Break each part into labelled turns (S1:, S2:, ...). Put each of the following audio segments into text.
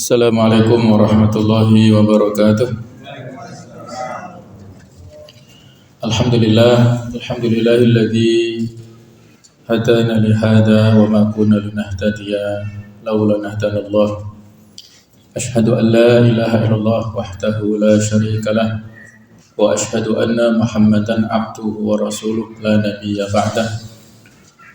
S1: Assalamualaikum warahmatullahi wabarakatuh. Alhamdulillahilladzi hadana li hadza wa ma kunna linahtadiya laula an hadana. Ashhadu an la ilaha illallah wahdahu la syarika lah wa ashhadu anna Muhammadan abduhu wa rasuluh la nabiyya ba'dah.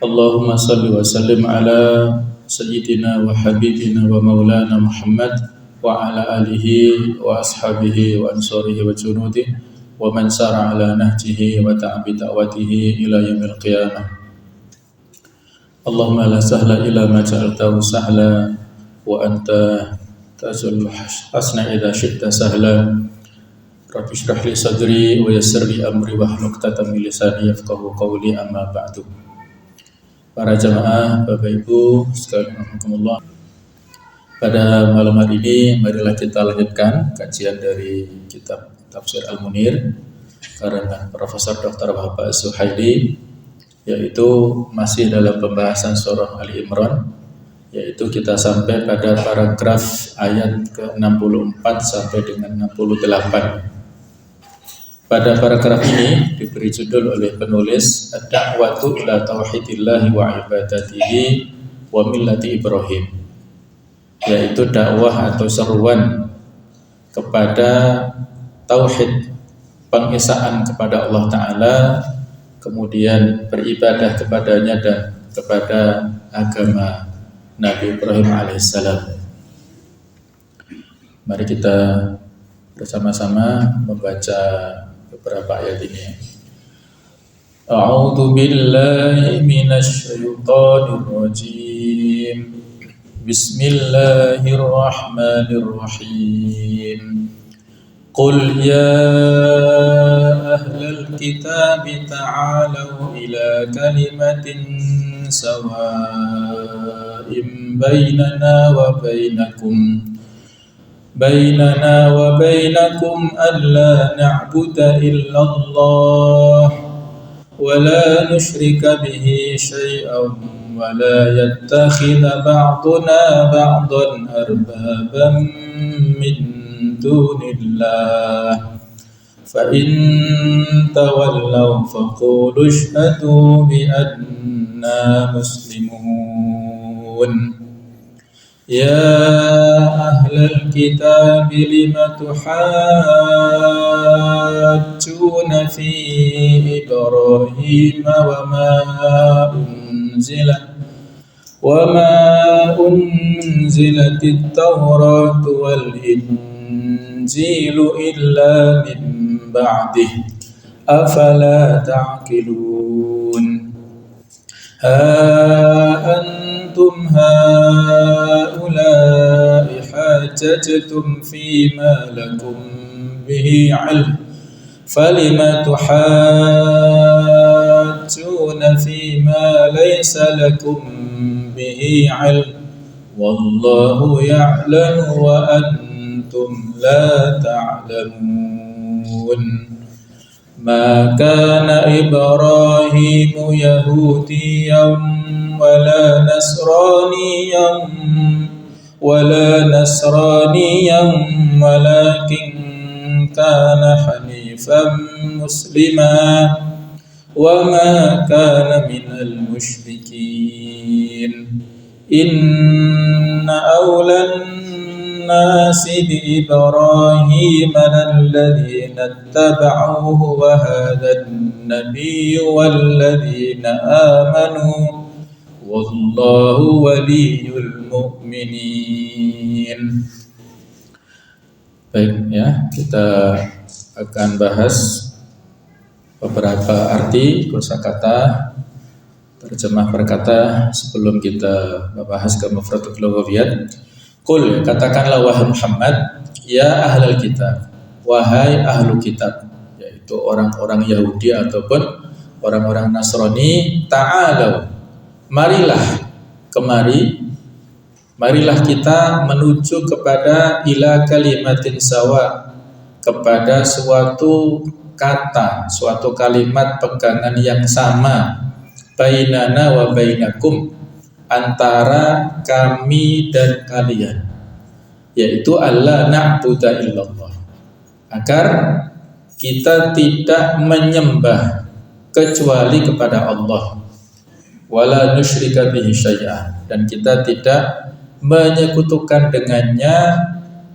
S1: Allahumma salli wa sallim ala Sayyidina wa Habibina wa Maulana Muhammad wa ala alihi wa ashabihi wa ansarihi wa junudihi wa man sara ala nahjihi wa ta'abi da'watihi ila yaumil qiyamah. Allahumma la sahla illa ma ja'altahu sahla wa anta taj'alul hasna idza syi'ta sahla. Rabbi shrah li sadri wa yassir li amri wahlul 'uqdatam min lisani yafqahu qawli, amma ba'du. Para jamaah, Bapak Ibu sekalian rahimakumullah. Pada malam hari ini marilah kita lanjutkan kajian dari kitab Tafsir Al-Munir karangan Profesor Dr. Wahab Suhaili, yaitu masih dalam pembahasan surah Ali Imran, yaitu kita sampai pada paragraf ayat ke-64 sampai dengan 68. Pada paragraf ini diberi judul oleh penulis Ad-Da'watu ila Tauhidillahi wa ibadatihi wa millati Ibrahim, yaitu dakwah atau seruan kepada tauhid, pengesaan kepada Allah Ta'ala, kemudian beribadah kepadanya dan kepada agama Nabi Ibrahim alaihissalam. Mari kita bersama-sama membaca beberapa ayat ini. A'udzu billahi minasy syaithanir rajim. Bismillahirrahmanirrahim. Qul ya ahlal kitab ta'alu ila kalimatin sawa'in bainana wa bainakum alla na'budu illallah wa la nusyrika bihi syai'an wa la yattakhidha ba'duna ba'dan arbaban min dunillah fa in tawallaw faqulu ashhadu bi anna muslimun. Ya ahlal kitab lima tuhajjuna fi Ibrahim wa ma unzilatit Tawratu wal Injilu illa min ba'dihi afala ta'qilun. أنتم هؤلاء حاججتم فيما لكم به علم فلم تحاجون فيما ليس لكم به علم والله يعلم وأنتم لا تعلمون. ما كان إبراهيم يهوديا ولا نصرانيا ولكن كان حنيفا مسلما وما كان من المشركين. إن أولى الناس بإبراهيم الذين اتبعوه وهذا النبي والذين آمنوا والله ولي المؤمنين. Baik ya, kita akan bahas beberapa arti kosakata, terjemah perkata sebelum kita membahas ke mufradul lughawiyat. Qul, katakanlah wahai Muhammad, ya ahlal kitab, wahai ahlu kitab, yaitu orang-orang Yahudi ataupun orang-orang Nasrani, ta'alau, marilah kita menuju kepada ila kalimatin sawa, kepada suatu kata, suatu kalimat pegangan yang sama, bainana wa bainakum, antara kami dan kalian. yaitu alla na'budu illallah, agar kita tidak menyembah kecuali kepada Allah, wala nusyrika bihi syai'an, dan kita tidak menyekutukan dengannya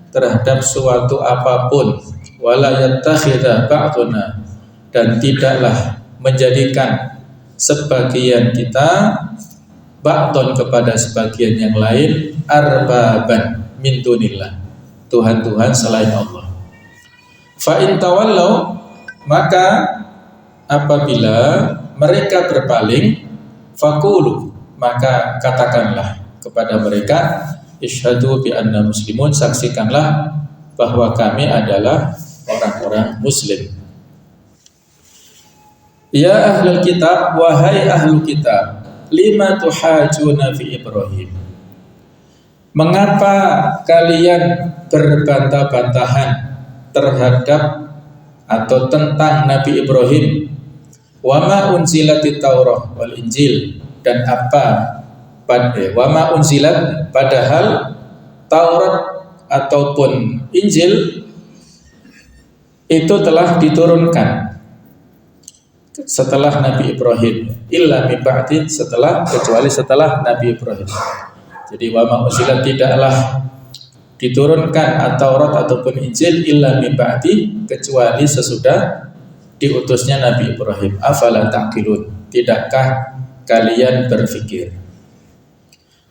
S1: terhadap suatu apapun, wala yattakhidha ba'duna, dan tidaklah menjadikan sebagian kita ba'dun kepada sebagian yang lain arbaban min dunillah, Tuhan-Tuhan selain Allah. Fa in tawallau, maka apabila mereka berpaling, faqulu, maka katakanlah kepada mereka, isyhadu bi anna muslimun, saksikanlah bahwa kami adalah orang-orang muslim. Ya ahlul kitab, wahai ahlul kitab, lima tuhajuna fi Ibrahim, mengapa kalian berbantah-bantahan terhadap atau tentang Nabi Ibrahim? Wa ma unzilatit Taurah wal Injil, dan apa wa ma unzilat, padahal Taurat ataupun Injil itu telah diturunkan setelah Nabi Ibrahim, illa min ba'di, kecuali setelah Nabi Ibrahim. Jadi wa ma unzilat, tidaklah diturunkan at-Taurat ataupun Injil illa min ba'di, kecuali sesudah diutusnya Nabi Ibrahim. Afala taqilun, tidakkah kalian berfikir?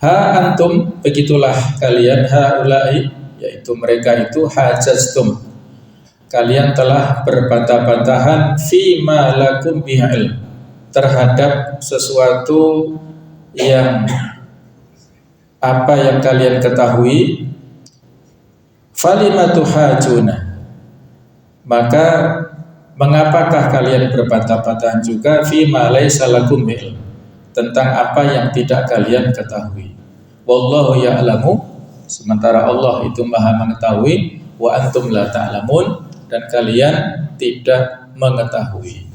S1: Ha antum, begitulah kalian, haulai, yaitu mereka itu, hajaztum, kalian telah berbantah-bantahan fi ma lakum bihi ilm, terhadap sesuatu yang apa yang kalian ketahui. Falimatu hajuna, maka mengapakah kalian berbantah-bantahan juga fi ma laisa lakum ilm, tentang apa yang tidak kalian ketahui. Wallahu ya'lamu, sementara Allah itu maha mengetahui, wa antum la ta'lamun, dan kalian tidak mengetahui.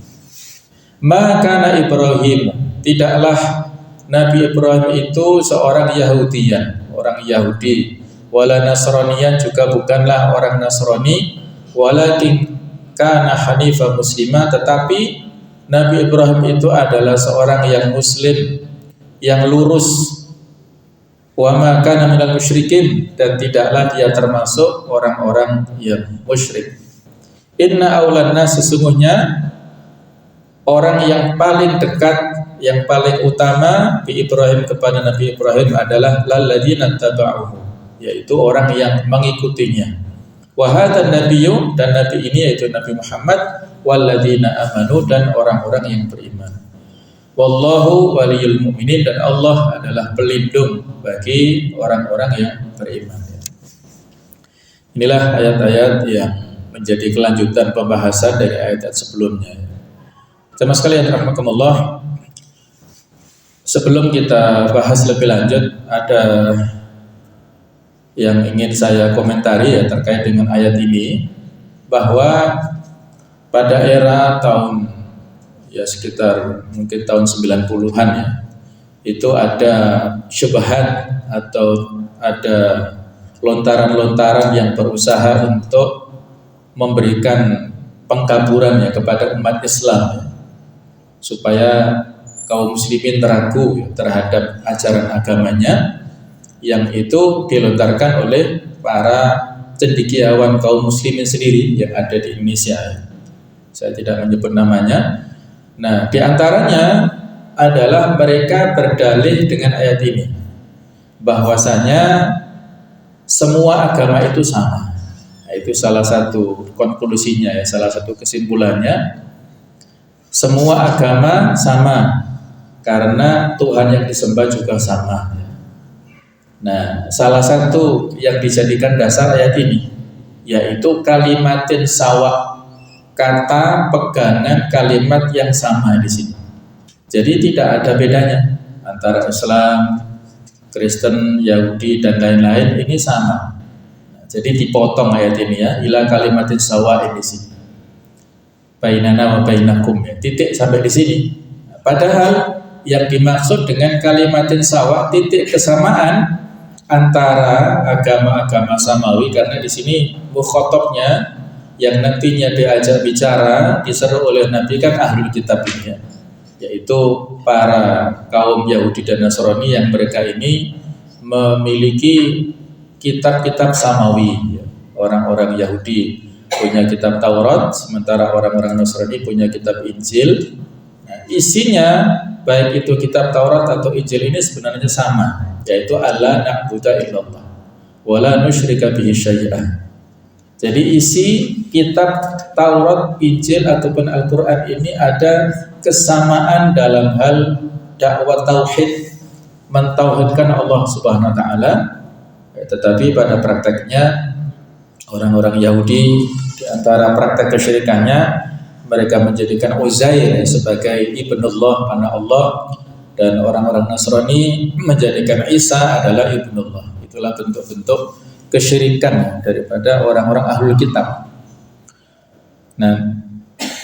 S1: Maka Ibrahim, tidaklah Nabi Ibrahim itu seorang Yahudiyan, orang Yahudi, wala Nasraniyan, juga bukanlah orang Nasrani, walakin kana hanifah muslimah, tetapi Nabi Ibrahim itu adalah seorang yang muslim, yang lurus. Wa ma kana minal musyrikin, dan tidaklah dia termasuk orang-orang yang musyrik. Inna aulan nas, sesungguhnya orang yang paling dekat, yang paling utama bi Ibrahim, kepada Nabi Ibrahim, adalah lalladzina taba'uhu, yaitu orang yang mengikutinya. Wa hadzan nabiyyu, dan nabi ini yaitu Nabi Muhammad, walladzina amanu, dan orang-orang yang beriman. Wallahu waliyul mu'minin, dan Allah adalah pelindung bagi orang-orang yang beriman. Inilah ayat-ayat yang menjadi kelanjutan pembahasan dari ayat-ayat sebelumnya. Jemaah sekalian rahimakumullah, sebelum kita bahas lebih lanjut, ada yang ingin saya komentari ya terkait dengan ayat ini, bahwa pada era tahun ya sekitar mungkin tahun 90-an ya, itu ada syubhat atau ada lontaran-lontaran yang berusaha untuk memberikan pengkaburan ya kepada umat Islam ya, supaya kaum muslimin ragu ya, terhadap ajaran agamanya, yang itu dilontarkan oleh para cendekiawan kaum muslimin sendiri yang ada di Indonesia ya. Saya tidak menyebut namanya. Nah, di antaranya adalah mereka berdalih dengan ayat ini, bahwasanya semua agama itu sama. Nah, itu salah satu konklusinya ya, salah satu kesimpulannya. Semua agama sama karena Tuhan yang disembah juga sama. Nah, salah satu yang dijadikan dasar ayat ini yaitu kalimatin sawa, kata pegangan kalimat yang sama di sini. Jadi tidak ada bedanya antara Islam, Kristen, Yahudi dan lain-lain, ini sama. Nah, jadi dipotong ayat ini ya, ila kalimatin sawa di sini. Bainana wa bainakum ya, titik sampai di sini. Padahal yang dimaksud dengan kalimatin sawa, titik kesamaan, antara agama-agama samawi, karena di sini mukhatabnya yang nantinya diajak bicara diseru oleh Nabi kan ahlul kitab ini, yaitu para kaum Yahudi dan Nasrani yang mereka ini memiliki kitab-kitab samawi. Orang-orang Yahudi punya kitab Taurat, sementara orang-orang Nasrani punya kitab Injil. Nah, isinya baik itu kitab Taurat atau Injil ini sebenarnya sama, yaitu alla na'budu illallah wala nusyrika bihi syai'an. Jadi isi kitab Taurat, Injil ataupun Al-Qur'an ini ada kesamaan dalam hal dakwah tauhid, mentauhidkan Allah Subhanahu wa taala. Tetapi pada prakteknya orang-orang Yahudi di antara praktek kesyirikannya mereka menjadikan Uzair sebagai ibnullah, anak Allah, dan orang-orang Nasrani menjadikan Isa adalah ibnullah. Itulah bentuk-bentuk kesyirikan daripada orang-orang ahlul kitab. Nah,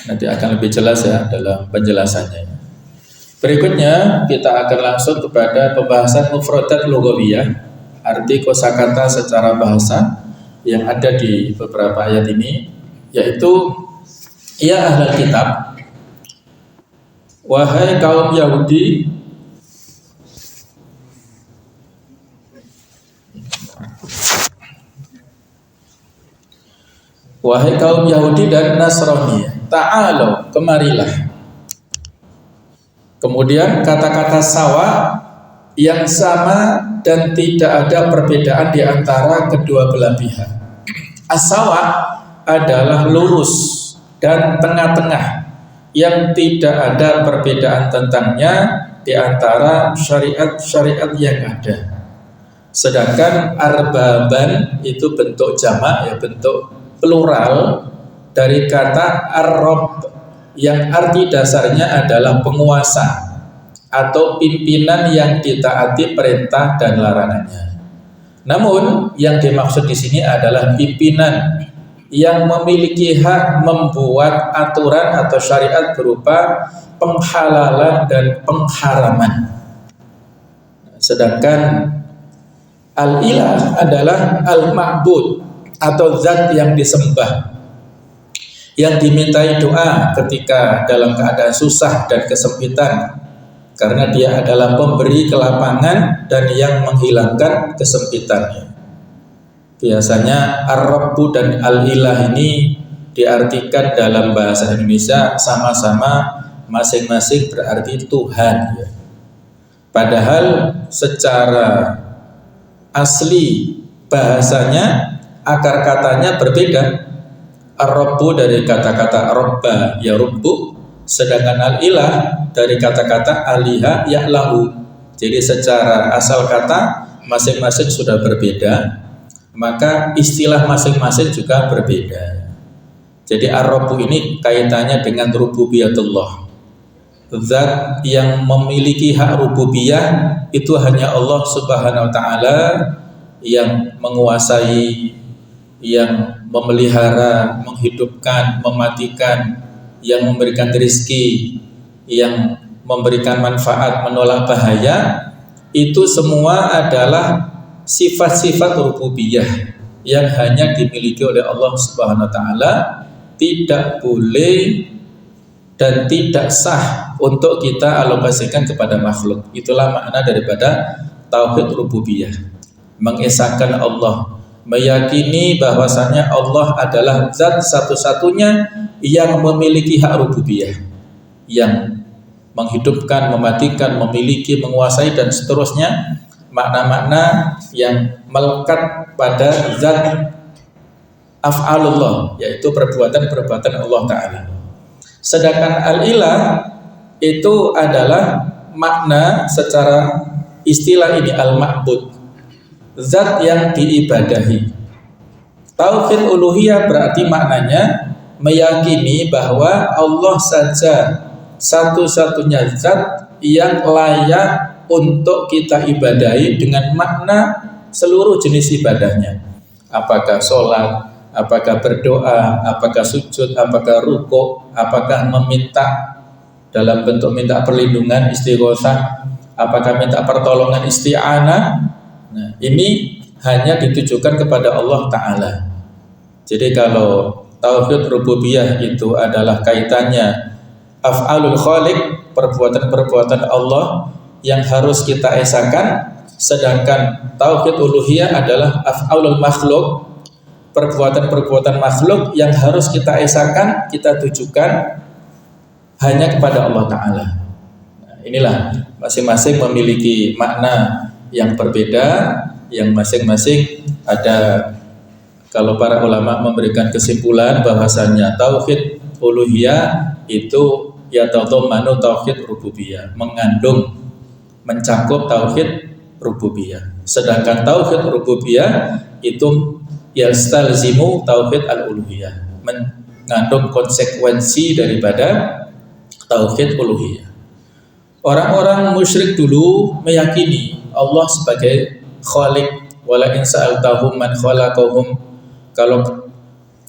S1: nanti akan lebih jelas ya dalam penjelasannya. Berikutnya kita akan langsung kepada pembahasan mufradat lughawiyah, arti kosakata secara bahasa yang ada di beberapa ayat ini, yaitu ya ahlul kitab, wahai kaum Yahudi, wahai kaum Yahudi dan Nasrani, ta'alu, kemarilah. Kemudian kata-kata sawa yang sama dan tidak ada perbedaan di antara kedua belah pihak. As-sawa adalah lurus dan tengah-tengah yang tidak ada perbedaan tentangnya di antara syariat-syariat yang ada. Sedangkan arbaban itu bentuk jamak, ya, bentuk plural dari kata ar-rabb yang arti dasarnya adalah penguasa atau pimpinan yang ditaati perintah dan larangannya. Namun yang dimaksud di sini adalah pimpinan yang memiliki hak membuat aturan atau syariat berupa penghalalan dan pengharaman. Sedangkan al-ilah adalah al-ma'bud atau zat yang disembah, yang dimintai doa ketika dalam keadaan susah dan kesempitan, karena dia adalah pemberi kelapangan dan yang menghilangkan kesempitannya. Biasanya ar-rabbu dan al-ilah ini diartikan dalam bahasa Indonesia sama-sama masing-masing berarti Tuhan. Padahal secara asli bahasanya akar katanya berbeda. Ar-rabbu dari kata-kata robba ya rubbu, sedangkan al-ilah dari kata-kata aliha ya'lahu. Jadi secara asal kata masing-masing sudah berbeda, maka istilah masing-masing juga berbeda. Jadi ar-rabbu ini kaitannya dengan rububiyatullah. Zat yang memiliki hak rububiyah itu hanya Allah Subhanahu wa taala, yang menguasai, yang memelihara, menghidupkan, mematikan, yang memberikan rezeki, yang memberikan manfaat, menolak bahaya. Itu semua adalah sifat-sifat rububiyah yang hanya dimiliki oleh Allah Subhanahu wa taala. Tidak boleh dan tidak sah untuk kita alokasikan kepada makhluk. Itulah makna daripada tauhid rububiyah, mengesahkan Allah, meyakini bahwasanya Allah adalah zat satu-satunya yang memiliki hak rububiyah, yang menghidupkan, mematikan, memiliki, menguasai dan seterusnya, makna-makna yang melekat pada zat af'alullah, yaitu perbuatan-perbuatan Allah Ta'ala. Sedangkan al-ilah itu adalah makna secara istilah ini al-ma'bud, zat yang diibadahi. Tauhid uluhiyah berarti maknanya meyakini bahwa Allah saja satu-satunya zat yang layak untuk kita ibadahi dengan makna seluruh jenis ibadahnya. Apakah sholat, apakah berdoa, apakah sujud, apakah rukuk, apakah meminta dalam bentuk minta perlindungan, istighosah, apakah minta pertolongan, isti'anah. Nah, ini hanya ditujukan kepada Allah Ta'ala. Jadi kalau tauhid rububiyah itu adalah kaitannya af'alul khaliq, perbuatan-perbuatan Allah yang harus kita esakan, sedangkan tauhid uluhiyah adalah af'alul makhluk, perbuatan-perbuatan makhluk yang harus kita esakan, kita tujukan hanya kepada Allah Ta'ala. Nah, inilah masing-masing memiliki makna yang berbeda, yang masing-masing ada. Kalau para ulama memberikan kesimpulan bahwasannya tauhid uluhiyah itu yatadhammanu tauhid rububiyah, mengandung, mencakup tauhid rububiyah. Sedangkan tauhid rububiyah itu yastalzimu tauhid al-uluhiyah, mengandung konsekuensi daripada tauhid uluhiyah. Orang-orang musyrik dulu meyakini Allah sebagai khaliq. Wala in sa'altahum man khalaqahum,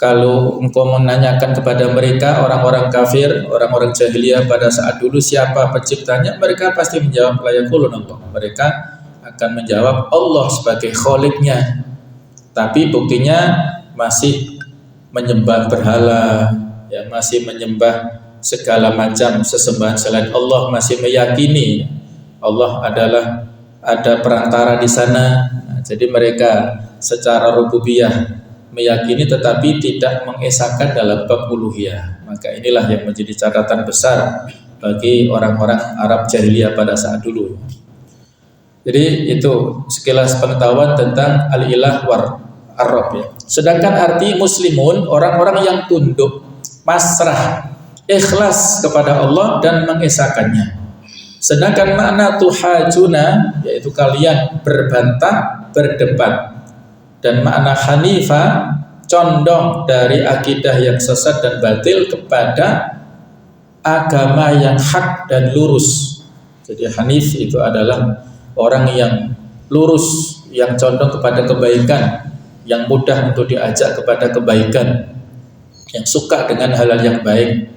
S1: kalau engkau menanyakan kepada mereka, orang-orang kafir, orang-orang jahiliyah pada saat dulu, siapa penciptanya, mereka pasti menjawab la yaqulun Allah. Mereka akan menjawab Allah sebagai khaliqnya. Tapi buktinya masih menyembah berhala, ya, masih menyembah segala macam sesembahan selain Allah, masih meyakini Allah adalah ada perantara di sana. Nah, jadi mereka secara rububiyah meyakini tetapi tidak mengesahkan dalam bab uluhiyah. Maka inilah yang menjadi catatan besar bagi orang-orang Arab jahiliyah pada saat dulu. Jadi itu sekilas pengetahuan tentang al-ilah war ar-rabb, ya. Sedangkan arti muslimun, orang-orang yang tunduk, pasrah, ikhlas kepada Allah dan mengesahkannya. Sedangkan makna tuhajuna, yaitu kalian berbantah, berdebat. Dan makna hanifah, condong dari akidah yang sesat dan batil kepada agama yang hak dan lurus. Jadi hanif itu adalah orang yang lurus, yang condong kepada kebaikan, yang mudah untuk diajak kepada kebaikan, yang suka dengan hal-hal yang baik.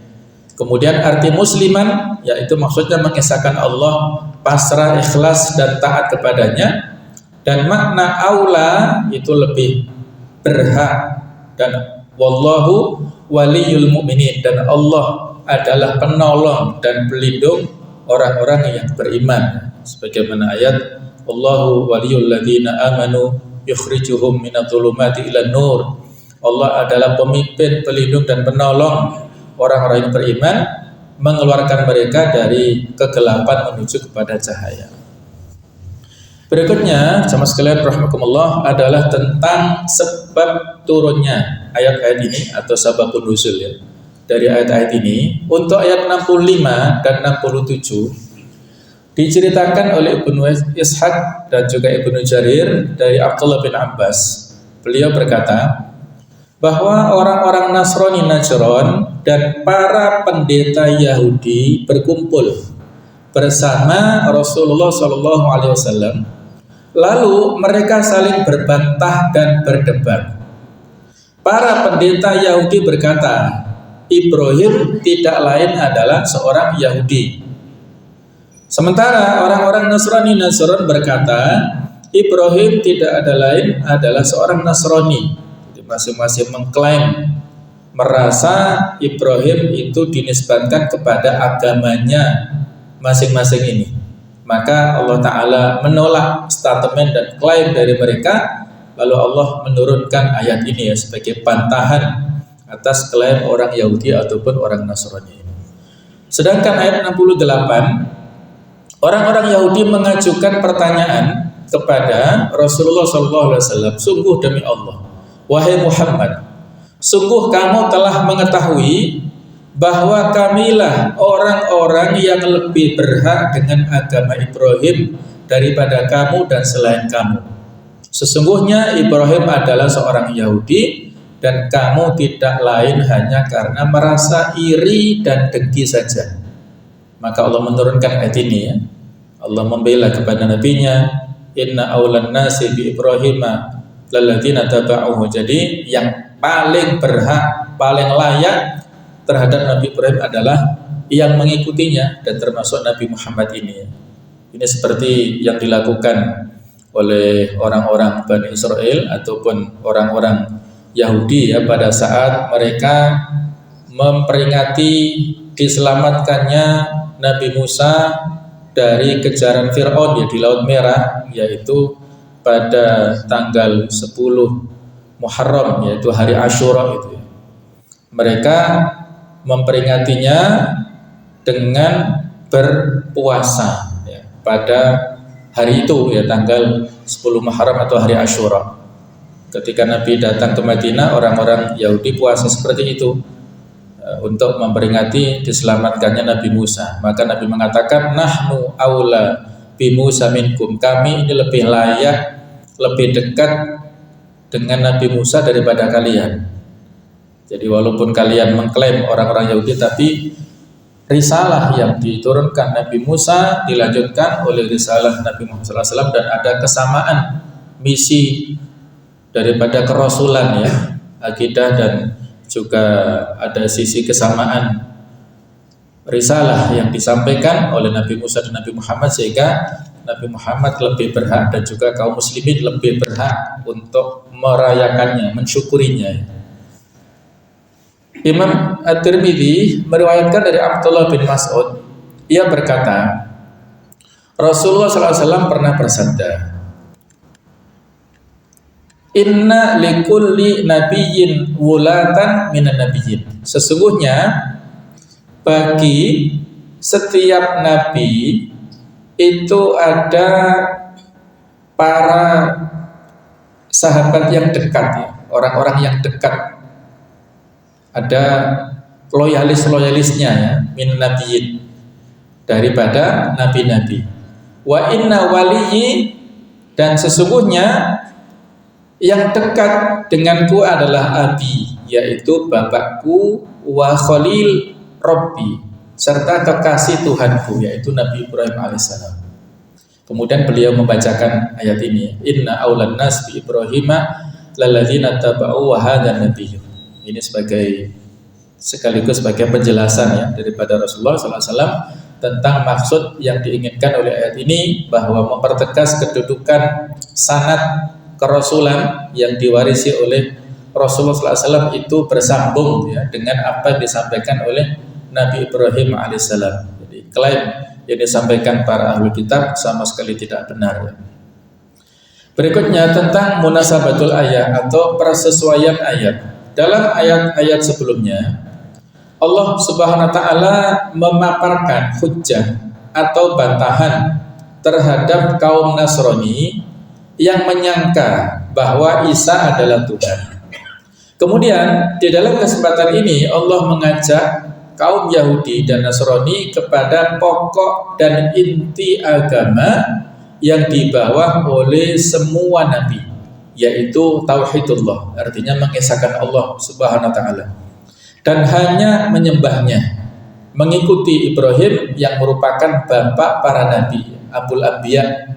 S1: Kemudian arti musliman, yaitu maksudnya mengesahkan Allah, pasrah, ikhlas dan taat kepadanya. Dan makna aula itu lebih berhak, dan wallahu waliyul mu'minin, dan Allah adalah penolong dan pelindung orang-orang yang beriman. Sebagaimana ayat Allahu waliyul ladzina amanu yukhrijuhum minadh-dhulumati ilan nur. Allah adalah pemimpin, pelindung dan penolong orang-orang yang beriman, mengeluarkan mereka dari kegelapan menuju kepada cahaya. Berikutnya, sama sekalian rahimakumullah, adalah tentang sebab turunnya ayat-ayat ini atau sababun nuzul, ya. Dari ayat-ayat ini, untuk ayat 65 dan 67 diceritakan oleh Ibnu Ishaq dan juga Ibnu Jarir dari Abdullah bin Abbas. Beliau berkata bahwa orang-orang Nasrani Najran dan para pendeta Yahudi berkumpul bersama Rasulullah SAW. Lalu mereka saling berbantah dan berdebat. Para pendeta Yahudi berkata, Ibrahim tidak lain adalah seorang Yahudi. Sementara orang-orang Nasrani Najran berkata, Ibrahim tidak ada lain adalah seorang Nasrani. Jadi masing-masing mengklaim, merasa Ibrahim itu dinisbatkan kepada agamanya masing-masing ini. Maka Allah Ta'ala menolak statement dan klaim dari mereka. Lalu Allah menurunkan ayat ini, ya, sebagai bantahan atas klaim orang Yahudi ataupun orang Nasrani ini. Sedangkan ayat 68, orang-orang Yahudi mengajukan pertanyaan kepada Rasulullah SAW. Sungguh demi Allah, wahai Muhammad, sungguh kamu telah mengetahui bahwa kamilah orang-orang yang lebih berhak dengan agama Ibrahim daripada kamu dan selain kamu. Sesungguhnya Ibrahim adalah seorang Yahudi dan kamu tidak lain hanya karena merasa iri dan dengki saja. Maka Allah menurunkan ayat ini, ya. Allah membela kepada nabinya, inna aulan nasi bi Ibrahima lalladzina taba'uhu. Jadi yang paling berhak, paling layak terhadap Nabi Ibrahim adalah yang mengikutinya, dan termasuk Nabi Muhammad ini. Ini seperti yang dilakukan oleh orang-orang Bani Israel ataupun orang-orang Yahudi ya, pada saat mereka memperingati diselamatkannya Nabi Musa dari kejaran Fir'aun ya di Laut Merah, yaitu pada tanggal 10 Muharram, yaitu hari Asyura itu. Mereka memperingatinya dengan berpuasa ya, pada hari itu ya, tanggal 10 Muharram atau hari Asyura. Ketika Nabi datang ke Madinah, orang-orang Yahudi puasa seperti itu untuk memperingati diselamatkannya Nabi Musa. Maka Nabi mengatakan, nahnu aula bi Musa minkum, kami ini lebih layak, lebih dekat dengan Nabi Musa daripada kalian. Jadi walaupun kalian mengklaim orang-orang Yahudi, tapi risalah yang diturunkan Nabi Musa dilanjutkan oleh risalah Nabi Muhammad SAW, dan ada kesamaan misi daripada kerasulan ya, akidah, dan juga ada sisi kesamaan risalah yang disampaikan oleh Nabi Musa dan Nabi Muhammad, sehingga Nabi Muhammad lebih berhak dan juga kaum muslimin lebih berhak untuk merayakannya, mensyukurinya. Imam At-Tirmidzi meriwayatkan dari Abdullah bin Mas'ud, ia berkata, Rasulullah SAW pernah bersabda, inna likulli nabiyyin wulatan minan nabiyyin, sesungguhnya bagi setiap nabi itu ada para sahabat yang dekat ya, orang-orang yang dekat, ada loyalis-loyalisnya ya, min nabiyyin, daripada nabi-nabi. Wa inna waliyyi, dan sesungguhnya yang dekat denganku adalah abi, yaitu bapakku, wa khalil rabbi, serta kekasih Tuhanku, yaitu Nabi Ibrahim alaihissalam. Kemudian beliau membacakan ayat ini, inna aulan nas bi Ibrahima lalladzina taba'u wa hadan nabiyyu. Ini sekaligus sebagai penjelasan ya daripada Rasulullah SAW tentang maksud yang diinginkan oleh ayat ini, bahwa mempertegas kedudukan sanad kerasulan yang diwarisi oleh Rasulullah SAW itu bersambung ya dengan apa yang disampaikan oleh Nabi Ibrahim alaihissalam. Jadi klaim yang disampaikan para ahli kitab sama sekali tidak benar ya. Berikutnya tentang munasabatul ayat atau persesuaian ayat. Dalam ayat-ayat sebelumnya Allah Subhanahu wa taala memaparkan hujjah atau bantahan terhadap kaum Nasrani yang menyangka bahwa Isa adalah Tuhan. Kemudian di dalam kesempatan ini Allah mengajak kaum Yahudi dan Nasrani kepada pokok dan inti agama yang dibawa oleh semua nabi, yaitu tauhidullah, artinya mengesahkan Allah Subhanahu wa taala dan hanya menyembahnya, mengikuti Ibrahim yang merupakan bapak para nabi, Abul Anbiya.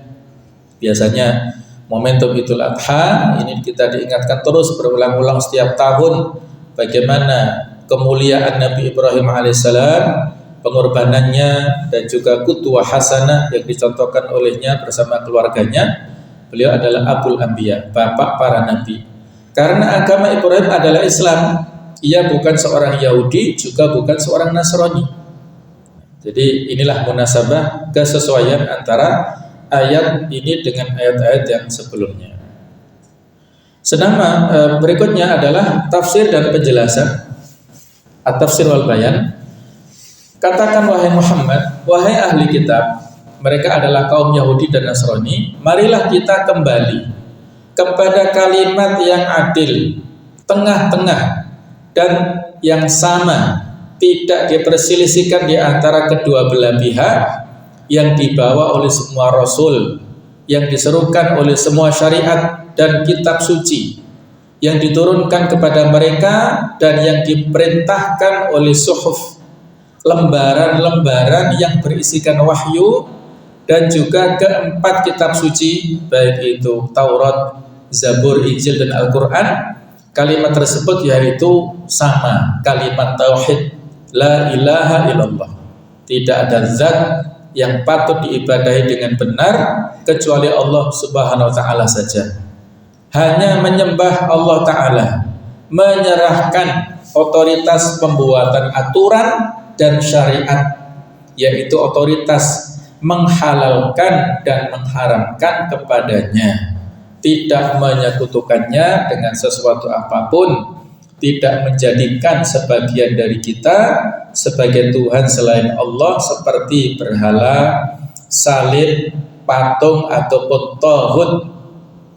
S1: Biasanya momentum Idul Adha ini kita diingatkan terus berulang-ulang setiap tahun bagaimana kemuliaan Nabi Ibrahim alaihissalam, pengorbanannya, dan juga qudwah hasanah yang dicontohkan olehnya bersama keluarganya. Beliau adalah Abul Anbiya, bapak para nabi. Karena agama Ibrahim adalah Islam, ia bukan seorang Yahudi, juga bukan seorang Nasrani. Jadi inilah munasabah kesesuaian antara ayat ini dengan ayat-ayat yang sebelumnya. Sedangkan berikutnya adalah tafsir dan penjelasan. At-tafsir wal bayan. Katakan wahai Muhammad, wahai ahli kitab, mereka adalah kaum Yahudi dan Nasrani, marilah kita kembali kepada kalimat yang adil, tengah-tengah, dan yang sama, tidak diperselisihkan di antara kedua belah pihak, yang dibawa oleh semua rasul, yang diserukan oleh semua syariat dan kitab suci yang diturunkan kepada mereka, dan yang diperintahkan oleh suhuf, lembaran-lembaran yang berisikan wahyu, dan juga keempat kitab suci, baik itu Taurat, Zabur, Injil, dan Al-Quran. Kalimat tersebut yaitu sama, kalimat tauhid, la ilaha illallah, tidak ada zat yang patut diibadahi dengan benar kecuali Allah Subhanahu wa taala saja. Hanya menyembah Allah taala, menyerahkan otoritas pembuatan aturan dan syariat, yaitu otoritas menghalalkan dan mengharamkan kepadanya, tidak menyekutukannya dengan sesuatu apapun, tidak menjadikan sebagian dari kita sebagai Tuhan selain Allah seperti berhala, salib, patung ataupun taghut.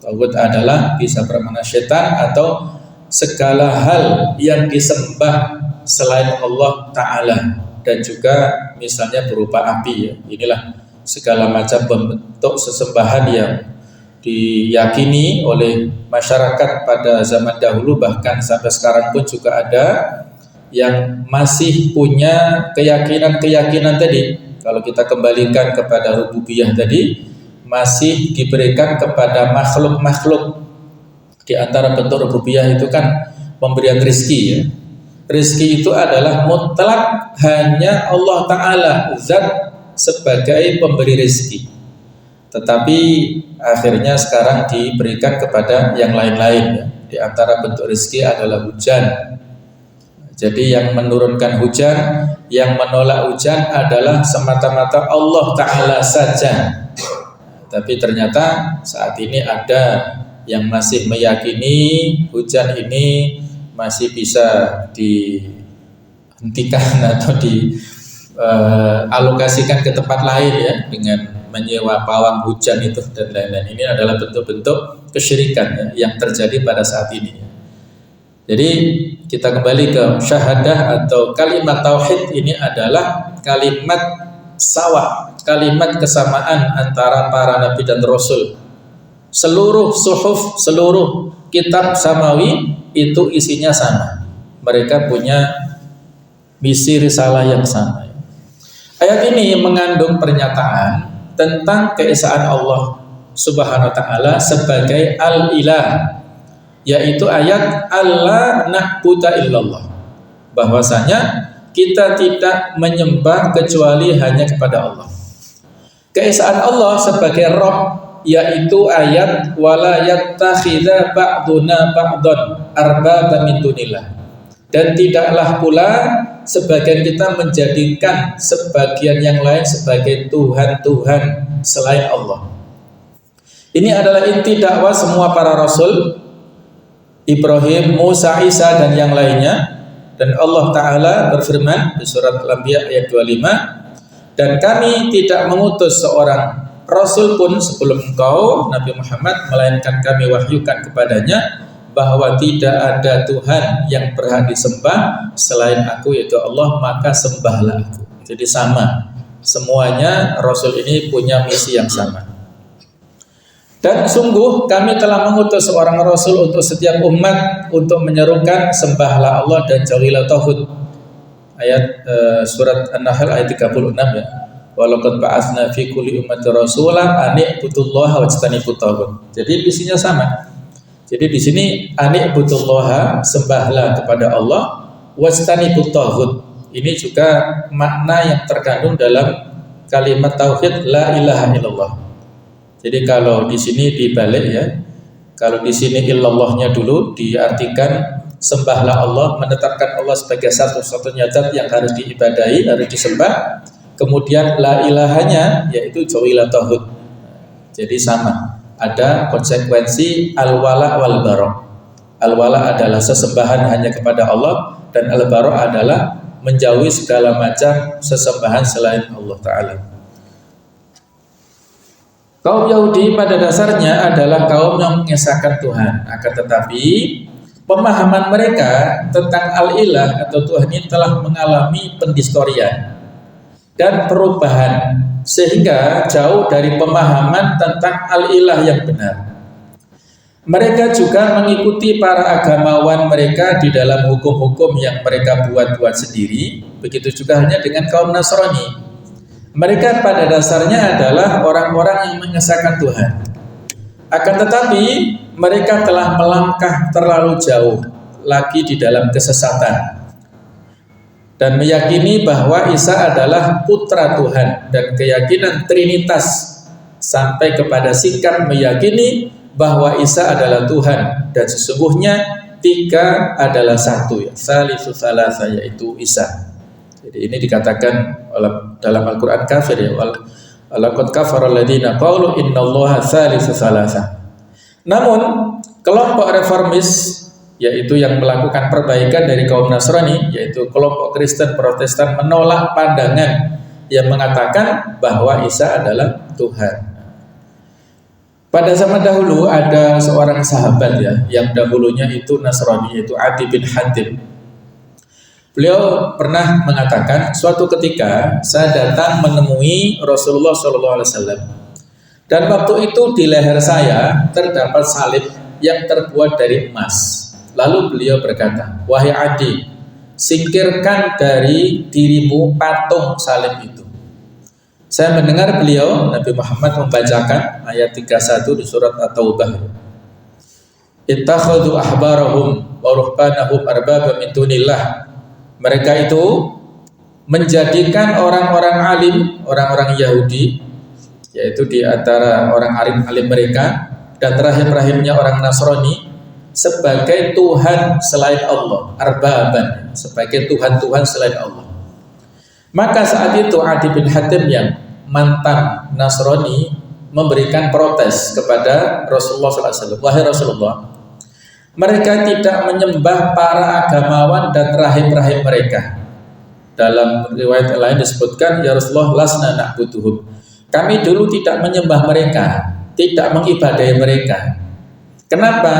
S1: Taghut adalah bisa bermakna setan atau segala hal yang disembah selain Allah Ta'ala, dan juga misalnya berupa api ya. Inilah segala macam bentuk sesembahan yang diyakini oleh masyarakat pada zaman dahulu, bahkan sampai sekarang pun juga ada yang masih punya keyakinan tadi. Kalau kita kembalikan kepada rububiyah tadi, masih diberikan kepada makhluk-makhluk. Di antara bentuk rububiyah itu kan pemberian rezeki ya. Rezeki itu adalah mutlak hanya Allah Ta'ala zat sebagai pemberi rezeki. Tetapi akhirnya sekarang diberikan kepada yang lain-lain ya. Di antara bentuk rezeki adalah hujan. Jadi yang menurunkan hujan, yang menolak hujan adalah semata-mata Allah Ta'ala saja. Tapi ternyata saat ini ada yang masih meyakini hujan ini masih bisa dihentikan atau dialokasikan ke tempat lain ya, dengan menyewa pawang hujan itu dan lain-lain. Ini adalah bentuk-bentuk kesyirikan ya, yang terjadi pada saat ini. Jadi kita kembali ke syahadah atau kalimat tauhid. Ini adalah kalimat sawa, kalimat kesamaan antara para nabi dan rasul. Seluruh suhuf, seluruh kitab samawi itu isinya sama. Mereka punya misi risalah yang sama. Ayat ini mengandung pernyataan tentang keesaan Allah Subhanahu wa taala sebagai al-ilah, yaitu ayat Allah na'budu illallah, bahwasanya kita tidak menyembah kecuali hanya kepada Allah. Keesaan Allah sebagai Rabb, yaitu ayat wala yattakhidha ba'duna ba'dhan arbaba min dunillah, dan tidaklah pula sebagian kita menjadikan sebagian yang lain sebagai Tuhan-Tuhan selain Allah. Ini adalah inti dakwah semua para rasul, Ibrahim, Musa, Isa dan yang lainnya. Dan Allah Ta'ala berfirman di surat Al-Anbiya ayat 25, dan kami tidak mengutus seorang rasul pun sebelum engkau Nabi Muhammad, melainkan kami wahyukan kepadanya bahwa tidak ada Tuhan yang berhak disembah selain aku, yaitu Allah, maka sembahlah aku. Jadi sama, semuanya rasul ini punya misi yang sama. Dan sungguh kami telah mengutus seorang rasul untuk setiap umat untuk menyerukan sembahlah Allah dan jauhilah tauhid. Ayat surat An-Nahl ayat 36 ya. Walaqad ba'atsna fi kulli ummatin rasulan an i'budullaha wajtanibut taghut. Jadi misinya sama. Jadi di sini ani'budullaha, sembahlah kepada Allah, wajtanibut taghut. Ini juga makna yang terkandung dalam kalimat tauhid la ilaha illallah. Jadi kalau di sini dibalik ya, kalau di sini illallahnya dulu diartikan sembahlah Allah, menetapkan Allah sebagai satu-satunya zat yang harus diibadahi, harus disembah. Kemudian la ilahanya yaitu jauhilah tauhid. Jadi sama. Ada konsekuensi al-wala wal-bara'. Al-wala adalah sesembahan hanya kepada Allah, dan al-bara' adalah menjauhi segala macam sesembahan selain Allah Ta'ala. Kaum Yahudi pada dasarnya adalah kaum yang mengesahkan Tuhan. Akan tetapi pemahaman mereka tentang al-ilah atau Tuhan ini telah mengalami pendistorian dan perubahan, sehingga jauh dari pemahaman tentang al-ilah yang benar. Mereka juga mengikuti para agamawan mereka di dalam hukum-hukum yang mereka buat-buat sendiri. Begitu juga halnya dengan kaum Nasrani. Mereka pada dasarnya adalah orang-orang yang mengesahkan Tuhan. Akan tetapi mereka telah melangkah terlalu jauh lagi di dalam kesesatan. dan meyakini bahwa Isa adalah putra Tuhan, dan keyakinan Trinitas sampai kepada sikap meyakini bahwa Isa adalah Tuhan dan sesungguhnya tiga adalah satu, ya, salisu salasa, yaitu Isa. Jadi ini dikatakan dalam Al-Quran kafir, ya, laqad kafara alladziina qalu innallaha salisu salasa. Namun kelompok reformis, yaitu yang melakukan perbaikan dari kaum Nasrani, yaitu kelompok Kristen Protestan, menolak pandangan yang mengatakan bahwa Isa adalah Tuhan. Pada zaman dahulu ada seorang sahabat, ya, yang dahulunya itu Nasrani, yaitu Adi bin Hatim. Beliau pernah mengatakan, suatu ketika saya datang menemui Rasulullah SAW, dan waktu itu di leher saya terdapat salib yang terbuat dari emas. Lalu beliau berkata, wahai Adi, singkirkan dari dirimu patung salib itu. Saya mendengar beliau, Nabi Muhammad, membacakan ayat 31 di surat At-Taubah. Ittakhadhu ahbarahum wa ruhbanahum arbaba min dunillah. Mereka itu menjadikan orang-orang alim, orang-orang Yahudi, yaitu di antara orang alim mereka, dan rahim-rahimnya orang Nasrani, sebagai Tuhan selain Allah, arbaban, sebagai Tuhan-Tuhan selain Allah. Maka saat itu Adi bin Hatim yang mantan Nasrani memberikan protes kepada Rasulullah SAW. Wahai Rasulullah, mereka tidak menyembah para agamawan dan rahim-rahim mereka. Dalam riwayat lain disebutkan, ya Rasulullah, lasna na'buduhum. Kami dulu tidak menyembah mereka, tidak mengibadahi mereka. Kenapa?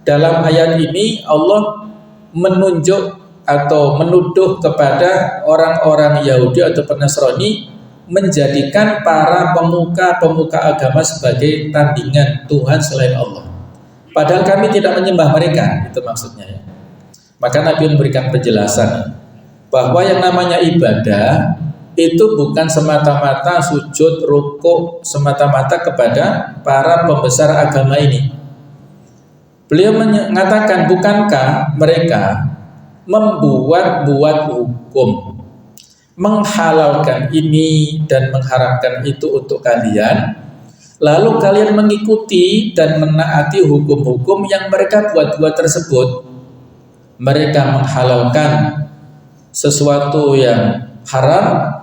S1: Dalam ayat ini Allah menunjuk atau menuduh kepada orang-orang Yahudi atau Nasrani menjadikan para pemuka agama sebagai tandingan Tuhan selain Allah. Padahal kami tidak menyembah mereka, itu maksudnya, ya. Maka Nabi memberikan penjelasan bahwa yang namanya ibadah itu bukan semata-mata sujud, rukuk semata-mata kepada para pembesar agama ini. Beliau mengatakan, bukankah mereka membuat hukum, menghalalkan ini dan mengharamkan itu untuk kalian, lalu kalian mengikuti dan menaati hukum-hukum yang mereka buat-buat tersebut. Mereka menghalalkan sesuatu yang haram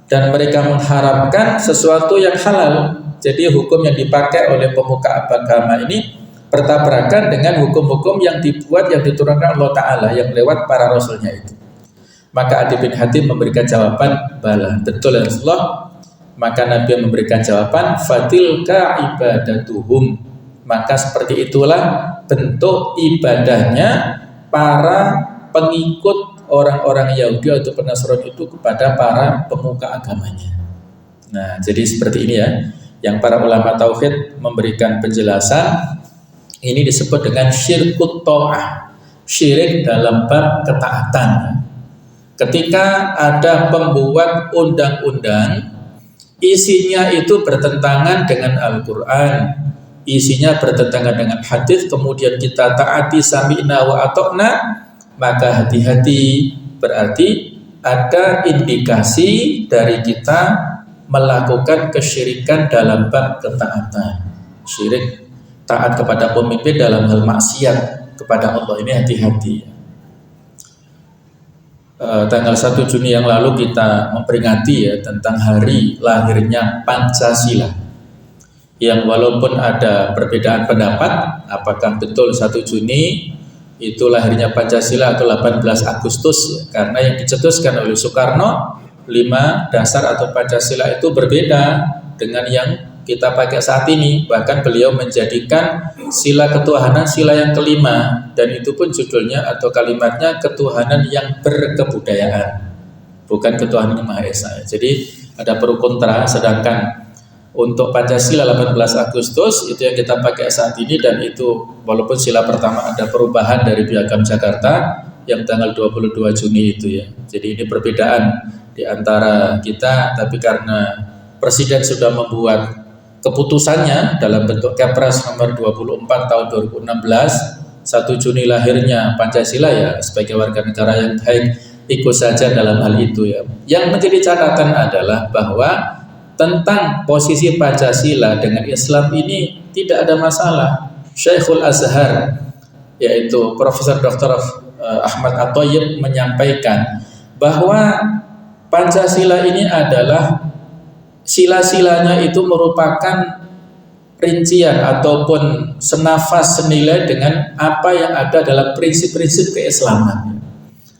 S1: dan mereka mengharamkan sesuatu yang halal. Jadi hukum yang dipakai oleh pemuka agama ini bertabrakan dengan hukum-hukum yang dibuat, yang diturunkan Allah Ta'ala, yang lewat para rasulnya itu. Maka Adi bin Hatim memberikan jawaban, bala, betul ya Rasulullah. Maka Nabi memberikan jawaban, fatilka ibadatuhum. Maka seperti itulah bentuk ibadahnya para pengikut orang-orang Yahudi atau Nasrani itu kepada para pemuka agamanya. Nah, jadi seperti ini, ya, yang para ulama tauhid memberikan penjelasan. Ini disebut dengan syirkut ta'ah, syirik dalam bab ketaatan. Ketika ada pembuat undang-undang, isinya itu bertentangan dengan Al-Quran, isinya bertentangan dengan hadis, kemudian kita taati sami'na wa ata'na, maka hati-hati, berarti ada indikasi dari kita melakukan kesyirikan dalam bab ketaatan. Syirik taat kepada pemimpin dalam hal maksiat kepada Allah, ini hati-hati. Tanggal 1 Juni yang lalu kita memperingati, ya, tentang hari lahirnya Pancasila, yang walaupun ada perbedaan pendapat apakah betul 1 Juni itu lahirnya Pancasila atau 18 Agustus, ya, karena yang dicetuskan oleh Soekarno 5 dasar atau Pancasila itu berbeda dengan yang kita pakai saat ini. Bahkan beliau menjadikan sila ketuhanan sila yang kelima, dan itu pun judulnya atau kalimatnya ketuhanan yang berkebudayaan, bukan ketuhanan yang Maha Esa. Jadi ada pro kontra, sedangkan untuk Pancasila 18 Agustus itu yang kita pakai saat ini, dan itu walaupun sila pertama ada perubahan dari Piagam Jakarta yang tanggal 22 Juni itu, ya. Jadi ini perbedaan di antara kita, tapi karena Presiden sudah membuat keputusannya dalam bentuk Kepres nomor 24 tahun 2016, 1 Juni lahirnya Pancasila, ya, sebagai warga negara yang baik ikut saja dalam hal itu ya. Yang menjadi catatan adalah bahwa tentang posisi Pancasila dengan Islam ini tidak ada masalah. Syekhul Azhar yaitu Profesor Dr. Ahmad At-Thayyib menyampaikan bahwa Pancasila ini adalah sila-silanya itu merupakan rincian ataupun senafas senilai dengan apa yang ada dalam prinsip-prinsip keislaman.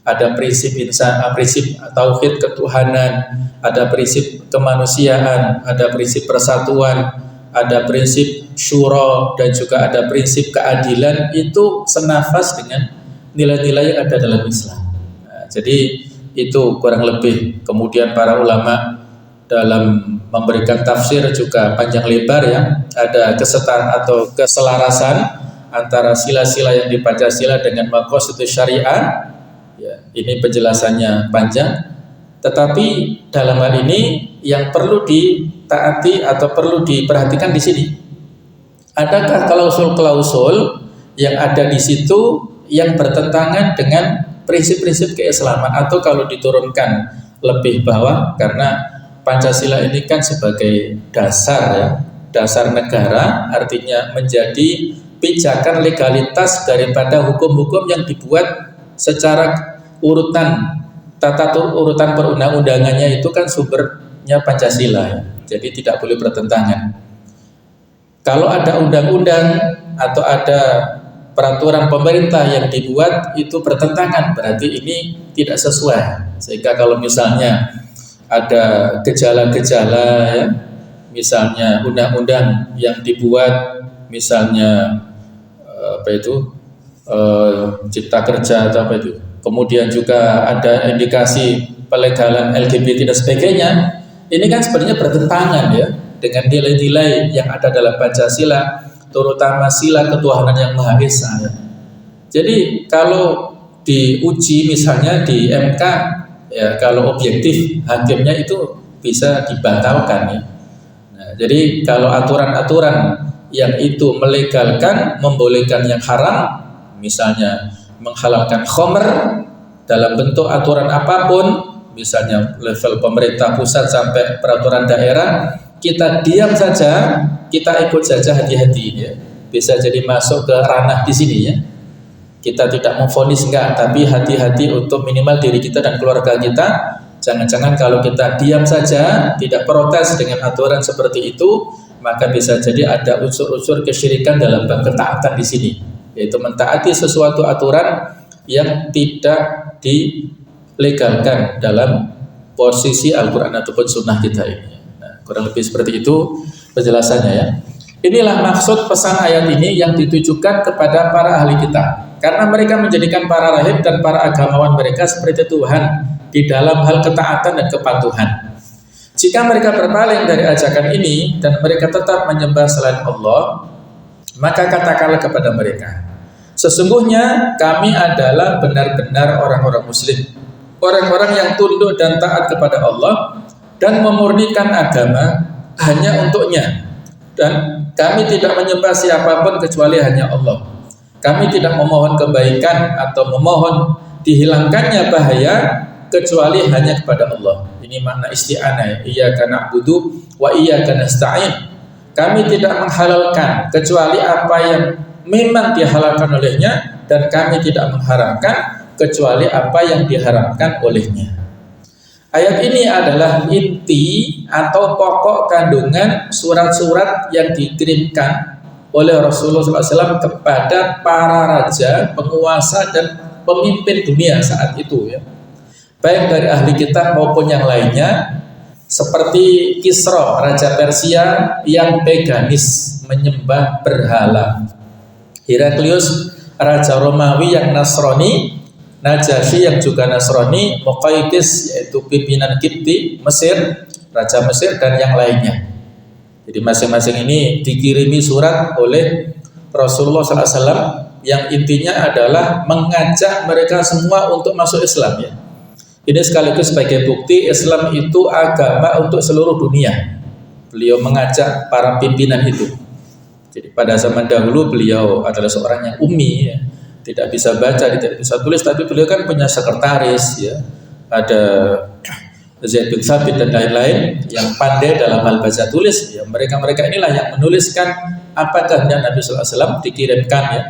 S1: Ada prinsip prinsip tauhid ketuhanan, ada prinsip kemanusiaan, ada prinsip persatuan, ada prinsip syura, dan juga ada prinsip keadilan. Itu senafas dengan nilai-nilai yang ada dalam Islam. Nah, jadi itu kurang lebih. Kemudian para ulama dalam memberikan tafsir juga panjang lebar ya. Ada kesetaraan atau keselarasan antara sila-sila yang di Pancasila dengan maqasidus syariah. Ya, ini penjelasannya panjang, tetapi dalam hal ini yang perlu ditaati atau perlu diperhatikan di sini, adakah klausul-klausul yang ada di situ yang bertentangan dengan prinsip-prinsip keislaman, atau kalau diturunkan lebih bawah, karena Pancasila ini kan sebagai dasar ya, dasar negara, artinya menjadi pijakan legalitas daripada hukum-hukum yang dibuat secara urutan urutan perundang-undangannya itu kan sumbernya Pancasila ya. Jadi tidak boleh bertentangan. Kalau ada undang-undang atau ada peraturan pemerintah yang dibuat itu bertentangan, berarti ini tidak sesuai. Sehingga kalau misalnya ada gejala-gejala ya, misalnya undang-undang yang dibuat misalnya cipta kerja atau apa itu, kemudian juga ada indikasi pelegalan LGBT dan sebagainya, ini kan sebenarnya bertentangan ya dengan nilai-nilai yang ada dalam Pancasila, terutama sila ketuhanan yang Maha Esa ya. Jadi kalau diuji misalnya di MK ya, kalau objektif hakimnya itu bisa dibatalkan ya. Nah, jadi kalau aturan-aturan yang itu melegalkan, membolehkan yang haram, misalnya menghalalkan khamr dalam bentuk aturan apapun, misalnya level pemerintah pusat sampai peraturan daerah, kita diam saja, kita ikut saja, hati-hati ya. Bisa jadi masuk ke ranah di sini ya. Kita tidak memvonis enggak, tapi hati-hati untuk minimal diri kita dan keluarga kita. Jangan-jangan kalau kita diam saja, tidak protes dengan aturan seperti itu, maka bisa jadi ada unsur-unsur kesyirikan dalam bab ketaatan di sini, yaitu mentaati sesuatu aturan yang tidak dilegalkan dalam posisi Al-Quran ataupun sunnah kita ini. Nah, kurang lebih seperti itu penjelasannya ya. Inilah maksud pesan ayat ini yang ditujukan kepada para ahli kita, karena mereka menjadikan para rahib dan para agamawan mereka seperti Tuhan di dalam hal ketaatan dan kepatuhan. Jika mereka berpaling dari ajakan ini dan mereka tetap menyembah selain Allah, maka katakanlah kepada mereka, sesungguhnya kami adalah benar-benar orang-orang muslim, orang-orang yang tunduk dan taat kepada Allah dan memurnikan agama hanya untuknya, dan kami tidak menyembah siapapun kecuali hanya Allah. Kami tidak memohon kebaikan atau memohon dihilangkannya bahaya kecuali hanya kepada Allah. Ini makna isti'anah, iyyaka na'budu wa iyyaka nasta'in. Kami tidak menghalalkan kecuali apa yang memang dihalalkan olehnya, dan kami tidak mengharamkan kecuali apa yang diharamkan olehnya. Ayat ini adalah inti atau pokok kandungan surat-surat yang dikirimkan oleh Rasulullah SAW kepada para raja, penguasa dan pemimpin dunia saat itu ya. Baik dari ahli kitab maupun yang lainnya, seperti Kisra, raja Persia yang paganisme, menyembah berhala, Heraklius, raja Romawi yang Nasrani, Najasyi yang juga Nasrani, Muqawqis yaitu pimpinan Kipti Mesir, raja Mesir, dan yang lainnya. Jadi masing-masing ini dikirimi surat oleh Rasulullah SAW yang intinya adalah mengajak mereka semua untuk masuk Islam ya. Ini sekaligus sebagai bukti Islam itu agama untuk seluruh dunia. Beliau mengajak para pimpinan itu. Jadi pada zaman dahulu beliau adalah seorang yang ummi ya, tidak bisa baca, tidak bisa tulis, tapi beliau kan punya sekretaris ya, ada Zaid bin Thabit dan lain-lain yang pandai dalam hal baca tulis, ya, mereka inilah yang menuliskan apa kehendak Nabi SAW dikirimkan, ya.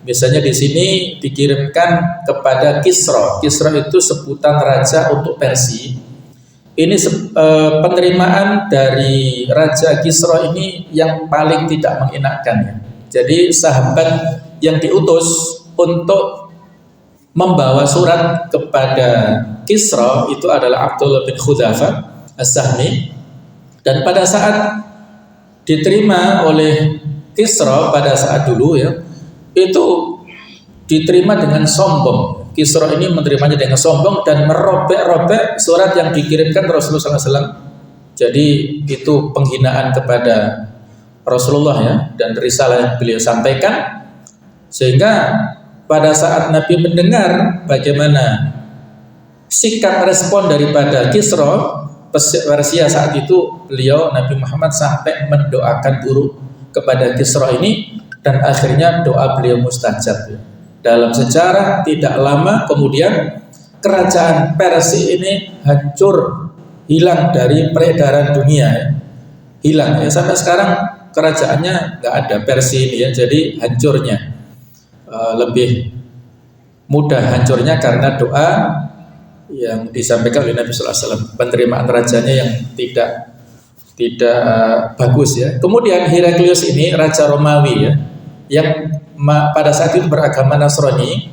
S1: Misalnya di sini dikirimkan kepada Kisra. Kisra itu sebutan raja untuk Persia. Ini penerimaan dari Raja Kisra ini yang paling tidak mengenakan, ya. Jadi sahabat yang diutus untuk membawa surat kepada Kisra itu adalah Abdullah bin Khudzafah As-Sahmi, dan pada saat diterima oleh Kisra pada saat dulu, ya, itu diterima dengan sombong. Kisra ini menerimanya dengan sombong dan merobek-robek surat yang dikirimkan Rasulullah SAW. Jadi itu penghinaan kepada Rasulullah, ya, dan risalah yang beliau sampaikan. Sehingga pada saat Nabi mendengar bagaimana sikap respon daripada Kisra Persia saat itu, beliau Nabi Muhammad sampai mendoakan buruk kepada Kisra ini, dan akhirnya doa beliau mustajab, ya. Dalam sejarah tidak lama kemudian kerajaan Persia ini hancur, hilang dari peredaran dunia, ya. Hilang, ya, sampai sekarang kerajaannya nggak ada Persia ini, ya. Jadi hancurnya lebih mudah hancurnya karena doa yang disampaikan oleh Nabi SAW, penerimaan rajanya yang tidak bagus, ya. Kemudian Heraklius ini raja Romawi, ya, yang pada saat itu beragama Nasrani,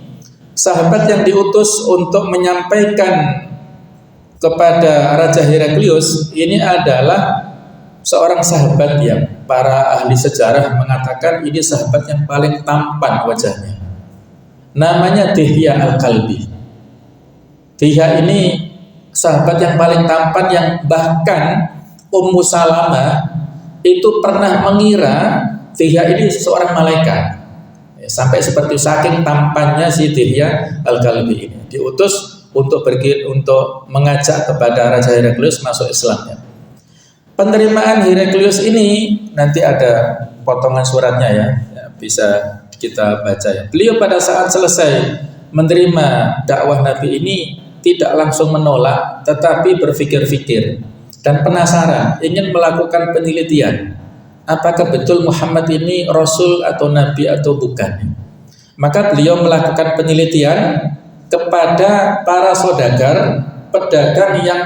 S1: sahabat yang diutus untuk menyampaikan kepada Raja Heraklius ini adalah seorang sahabat yang para ahli sejarah mengatakan ini sahabat yang paling tampan wajahnya. Namanya Dihya Al-Kalbi. Dihya ini sahabat yang paling tampan yang bahkan Ummu Salamah itu pernah mengira Dihya ini seorang malaikat. Sampai seperti saking tampannya si Dihya Al-Kalbi ini diutus untuk mengajak kepada Raja Heraklius masuk Islam, ya. Penerimaan Heraklius ini nanti ada potongan suratnya, ya, bisa kita baca, ya. Beliau pada saat selesai menerima dakwah Nabi ini tidak langsung menolak, tetapi berpikir-pikir dan penasaran, ingin melakukan penelitian. Apakah betul Muhammad ini Rasul atau Nabi atau bukan? Maka beliau melakukan penelitian kepada para saudagar, pedagang yang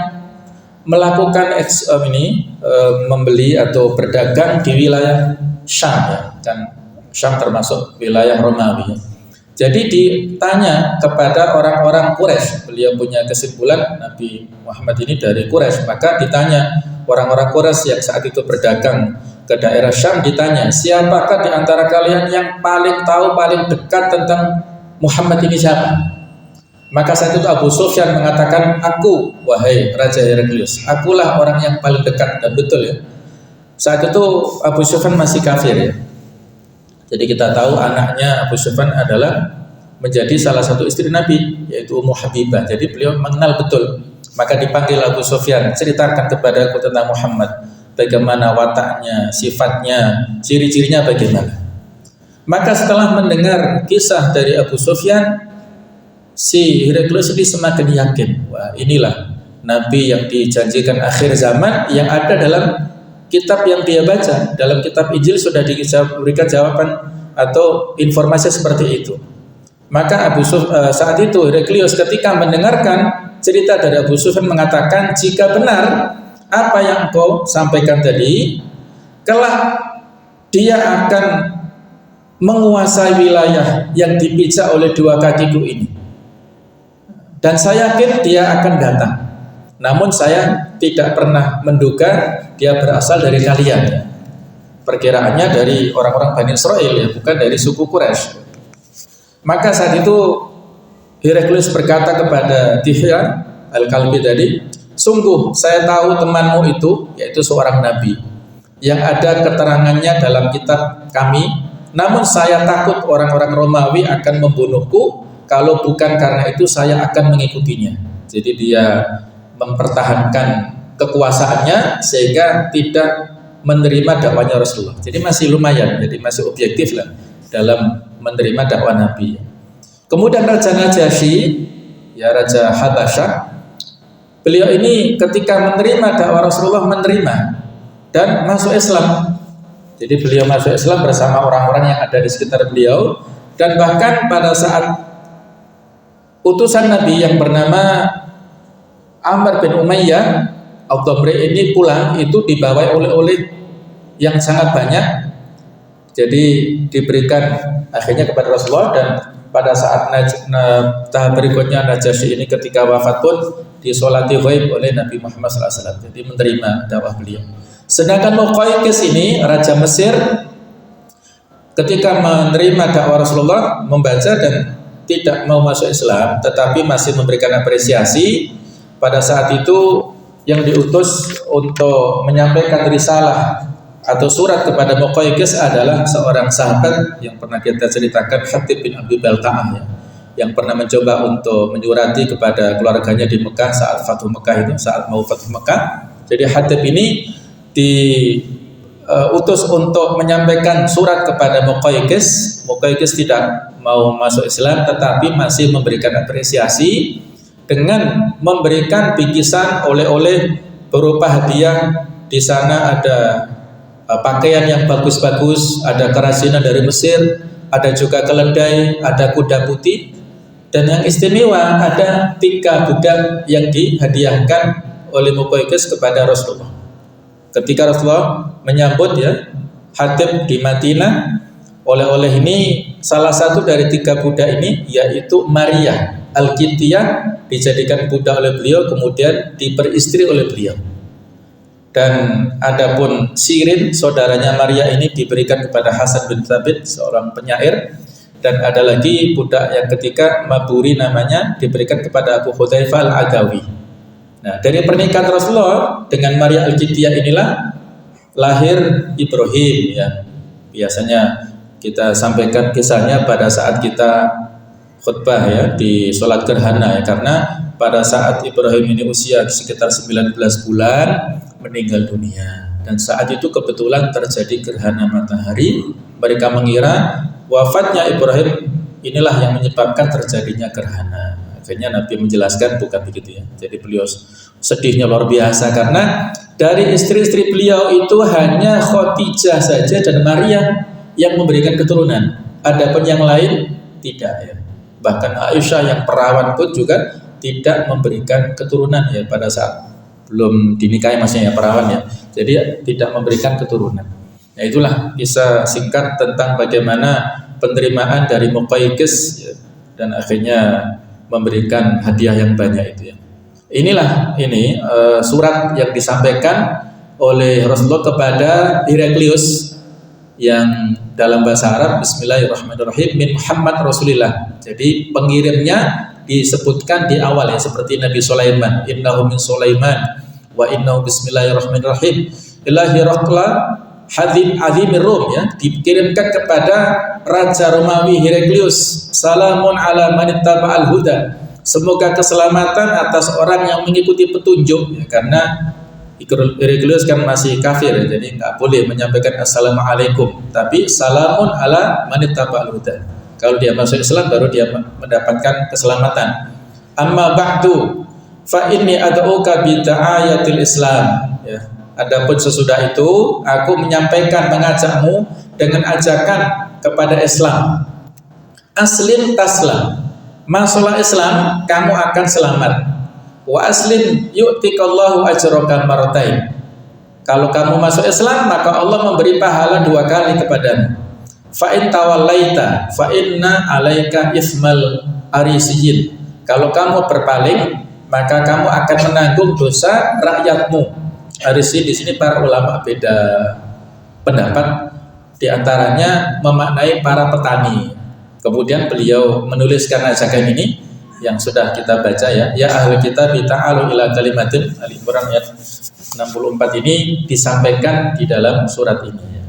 S1: melakukan membeli atau berdagang di wilayah Syam, ya. Dan Syam termasuk wilayah Romawi. Jadi ditanya kepada orang-orang Quraisy. Beliau punya kesimpulan Nabi Muhammad ini dari Quraisy. Maka ditanya orang-orang Quraisy yang saat itu berdagang ke daerah Syam, ditanya, siapakah di antara kalian yang paling tahu, paling dekat tentang Muhammad ini siapa? Maka saat itu Abu Sufyan mengatakan, aku, wahai Raja Heraklius, akulah orang yang paling dekat. Dan betul, ya. Saat itu Abu Sufyan masih kafir, ya. Jadi kita tahu anaknya Abu Sufyan adalah menjadi salah satu istri Nabi, yaitu Ummu Habibah. Jadi beliau mengenal betul. Maka dipanggil Abu Sufyan, ceritakan kepada aku tentang Muhammad. Bagaimana wataknya, sifatnya, ciri-cirinya bagaimana. Maka setelah mendengar kisah dari Abu Sufyan, si Heraklius ini semakin yakin, wah, inilah Nabi yang dijanjikan akhir zaman yang ada dalam kitab yang dia baca. Dalam kitab Injil sudah diberikan jawaban atau informasi seperti itu. Maka saat itu Heraklius ketika mendengarkan cerita dari Abu Sufyan mengatakan, jika benar apa yang engkau sampaikan tadi, kelak dia akan menguasai wilayah yang dipijak oleh dua kakiku ini, dan saya yakin dia akan datang. Namun saya tidak pernah menduga dia berasal dari kalian, ya. Perkiraannya dari orang-orang Bani Israel, ya, bukan dari suku Quraisy. Maka saat itu Heraklius berkata kepada Dihya Al-Kalbi tadi, sungguh saya tahu temanmu itu, yaitu seorang nabi yang ada keterangannya dalam kitab kami, namun saya takut orang-orang Romawi akan membunuhku. Kalau bukan karena itu saya akan mengikutinya. Jadi dia mempertahankan kekuasaannya sehingga tidak menerima dakwahnya Rasulullah. Jadi masih lumayan, jadi masih objektif lah dalam menerima dakwah Nabi. Kemudian Raja Najasyi, ya, Raja Habasyah, beliau ini ketika menerima dakwah Rasulullah menerima dan masuk Islam. Jadi beliau masuk Islam bersama orang-orang yang ada di sekitar beliau, dan bahkan pada saat utusan Nabi yang bernama Amr bin Umayyah Al-Dhamri ini pulang, itu dibawa oleh-oleh yang sangat banyak. Jadi diberikan akhirnya kepada Rasulullah, dan pada saat tahap berikutnya Najasyi ini ketika wafat pun disolati ghaib oleh Nabi Muhammad SAW. Jadi menerima dakwah beliau. Sedangkan Muqawqis ini Raja Mesir ketika menerima dakwah Rasulullah, membaca dan tidak mau masuk Islam, tetapi masih memberikan apresiasi. Pada saat itu yang diutus untuk menyampaikan risalah atau surat kepada Muqawqis adalah seorang sahabat yang pernah kita ceritakan, Hatib bin Abi Balta'ah, ya, yang pernah mencoba untuk menyurati kepada keluarganya di Mekah saat Fathu Mekah itu, saat mau Fathu Mekah. Jadi Hatib ini diutus untuk menyampaikan surat kepada Muqawqis. Muqawqis tidak mau masuk Islam, tetapi masih memberikan apresiasi dengan memberikan bingkisan oleh-oleh berupa hadiah. Di sana ada pakaian yang bagus-bagus, ada kerajinan dari Mesir, ada juga keledai, ada kuda putih, dan yang istimewa ada 3 budak yang dihadiahkan oleh Muqawqis kepada Rasulullah. Ketika Rasulullah menyambut Hatib di Madinah, oleh-oleh ini salah satu dari 3 budak ini yaitu Maria Al-Qibtiyah, dijadikan budak oleh beliau, kemudian diperistri oleh beliau. Dan adapun Sirin, saudaranya Maria ini, diberikan kepada Hasan bin Thabit, seorang penyair. Dan ada lagi budak yang ketiga, Maburi namanya, diberikan kepada Abu Hudzaifah Al-Adawi. Nah, dari pernikahan Rasulullah dengan Maria Al-Qibtiyah inilah lahir Ibrahim, ya. Biasanya kita sampaikan kisahnya pada saat kita khutbah, ya, di sholat gerhana, ya, karena pada saat Ibrahim ini usia sekitar 19 bulan meninggal dunia, dan saat itu kebetulan terjadi gerhana matahari. Mereka mengira wafatnya Ibrahim inilah yang menyebabkan terjadinya gerhana. Akhirnya Nabi menjelaskan bukan begitu, ya. Jadi beliau sedihnya luar biasa karena dari istri-istri beliau itu hanya Khadijah saja dan Maria yang memberikan keturunan. Adapun yang lain tidak, ya. Bahkan Aisyah yang perawan pun juga tidak memberikan keturunan, ya, pada saat belum dinikahi, maksudnya, ya, perawan, ya. Jadi tidak memberikan keturunan. Nah, itulah kisah singkat tentang bagaimana penerimaan dari Muqawqis, ya, dan akhirnya memberikan hadiah yang banyak itu, ya. Inilah surat yang disampaikan oleh Rasulullah kepada Heraklius yang dalam bahasa Arab Bismillahirrahmanirrahim min Muhammad Rasulillah. Jadi pengirimnya disebutkan di awal, ya, seperti Nabi Sulaiman, innahu min Sulaiman wa innahu bismillahirrahmanirrahim ila Herakla azimir Rum, ya, dikirimkan kepada Raja Romawi Heraklius, salamun ala man ittaba'al huda, semoga keselamatan atas orang yang mengikuti petunjuk, ya, karena Heraklius kan masih kafir, jadi nggak boleh menyampaikan assalamualaikum, tapi salamun ala man ittaba'al huda. Kalau dia masuk Islam baru dia mendapatkan keselamatan. Amma ba'du fa inni ad'uka bi ta'ayatil Islam, ya. Adapun sesudah itu aku menyampaikan, mengajakmu dengan ajakan kepada Islam. Aslim taslam, masuklah Islam kamu akan selamat. Wa aslim yu'tikallahu ajraka marratain, kalau kamu masuk Islam maka Allah memberi pahala 2 kali kepadamu. Fa in tawallaita fa inna alaika ismal arisiyin, kalau kamu berpaling maka kamu akan menanggung dosa rakyatmu. Arisi di sini para ulama beda pendapat, di antaranya memaknai para petani. Kemudian beliau menuliskan ajakan ini yang sudah kita baca, ya. Ya ahli kitab ta'alu ila kalimatin, Al-Imran ayat 64 ini disampaikan di dalam surat ini, ya.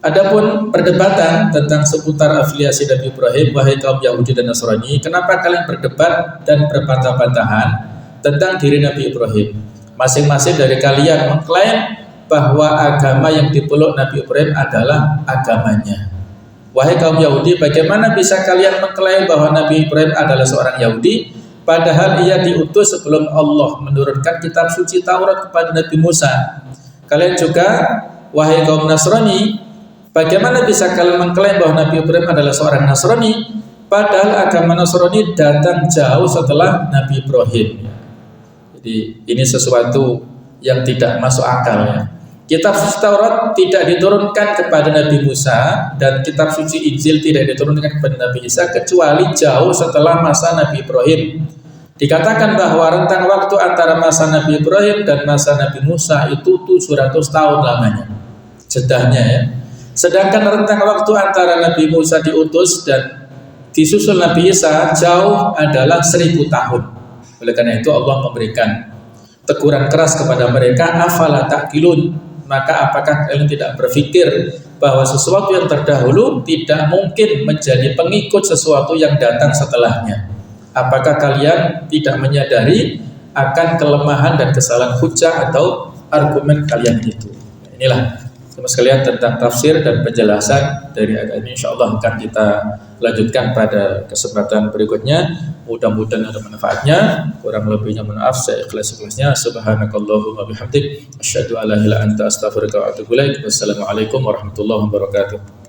S1: Adapun perdebatan tentang seputar afiliasi Nabi Ibrahim, wahai kaum Yahudi dan Nasrani, kenapa kalian berdebat dan berbantah-bantahan tentang diri Nabi Ibrahim? Masing-masing dari kalian mengklaim bahwa agama yang dipeluk Nabi Ibrahim adalah agamanya. Wahai kaum Yahudi, bagaimana bisa kalian mengklaim bahwa Nabi Ibrahim adalah seorang Yahudi, Padahal ia diutus sebelum Allah menurunkan kitab suci Taurat kepada Nabi Musa. Kalian juga, wahai kaum Nasrani, bagaimana bisa kalian mengklaim bahwa Nabi Ibrahim adalah seorang Nasrani, padahal agama Nasrani datang jauh setelah Nabi Ibrahim. Jadi ini sesuatu yang tidak masuk akal ya. Kitab suci Taurat tidak diturunkan kepada Nabi Musa dan kitab suci Injil tidak diturunkan kepada Nabi Isa kecuali jauh setelah masa Nabi Ibrahim. Dikatakan bahwa rentang waktu antara masa Nabi Ibrahim dan masa Nabi Musa itu 700 tahun lamanya. Jedahnya ya. Sedangkan rentang waktu antara Nabi Musa diutus dan disusul Nabi Isa jauh adalah 1000 tahun. Oleh karena itu Allah memberikan teguran keras kepada mereka, afala ta'qilun. Maka apakah kalian tidak berpikir bahwa sesuatu yang terdahulu tidak mungkin menjadi pengikut sesuatu yang datang setelahnya? Apakah kalian tidak menyadari akan kelemahan dan kesalahan hujah atau argumen kalian itu? Inilah teman sekalian tentang tafsir dan penjelasan dari ayat ini. InsyaAllah akan kita lanjutkan pada kesempatan berikutnya. Mudah-mudahan ada manfaatnya. Kurang lebihnya mohon maaf, saya ikhlas-ikhlasnya. Subhanakallahumma bihamdik, asyhadu an la ilaha illa anta, astaghfiruka wa atubu ilaik. Wassalamualaikum warahmatullahi wabarakatuh.